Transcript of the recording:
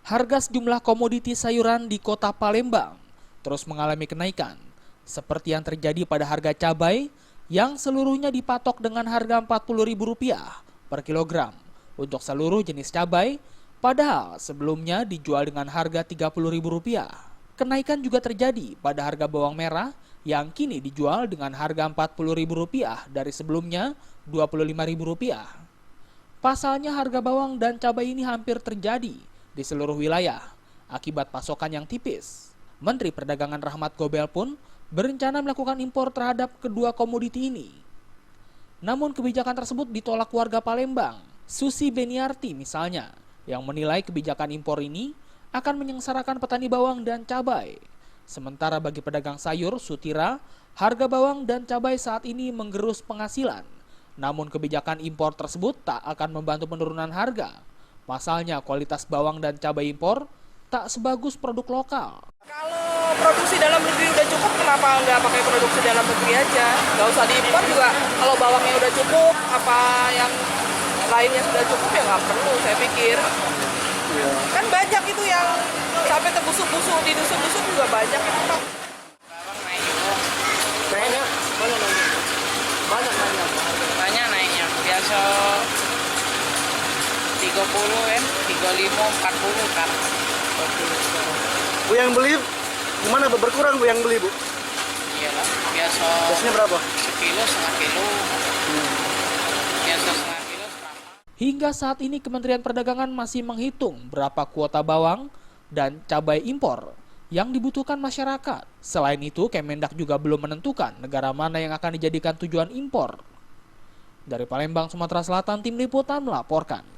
Harga sejumlah komoditi sayuran di kota Palembang terus mengalami kenaikan, seperti yang terjadi pada harga cabai yang seluruhnya dipatok dengan harga Rp40.000 per kilogram untuk seluruh jenis cabai, padahal sebelumnya dijual dengan harga Rp30.000. Kenaikan juga terjadi pada harga bawang merah yang kini dijual dengan harga Rp40.000 dari sebelumnya Rp25.000. Pasalnya harga bawang dan cabai ini hampir terjadi di seluruh wilayah akibat pasokan yang tipis. Menteri Perdagangan Rahmat Gobel pun berencana melakukan impor terhadap kedua komoditi ini. Namun kebijakan tersebut ditolak warga Palembang. Susi Beniarti misalnya, yang menilai kebijakan impor ini akan menyengsarakan petani bawang dan cabai. Sementara bagi pedagang sayur, Sutira, harga bawang dan cabai saat ini menggerus penghasilan. Namun kebijakan impor tersebut tak akan membantu penurunan harga. Pasalnya kualitas bawang dan cabai impor tak sebagus produk lokal. Kalau produksi dalam negeri udah cukup, kenapa nggak pakai produksi dalam negeri aja? Nggak usah diimpor juga. Kalau bawangnya udah cukup, apa yang lainnya sudah cukup ya nggak perlu, saya pikir. Kan banyak itu yang sampai terbusuk-busuk, di dusun-dusun juga banyak itu, Pak. Bawang naik juga. Naiknya mana naiknya? Banyak naiknya. Banyak naiknya. Biasa 30 kan, 35, 40 kan. Bu yang beli gimana Bu? Berkurang Bu yang beli Bu? Iyalah, biasa Biasanya berapa? sekilo, setengah kilo. Biasa setengah kilo sekarang. Hingga saat ini Kementerian Perdagangan masih menghitung berapa kuota bawang dan cabai impor yang dibutuhkan masyarakat. Selain itu, Kemendak juga belum menentukan negara mana yang akan dijadikan tujuan impor. Dari Palembang, Sumatera Selatan, Tim Liputan melaporkan.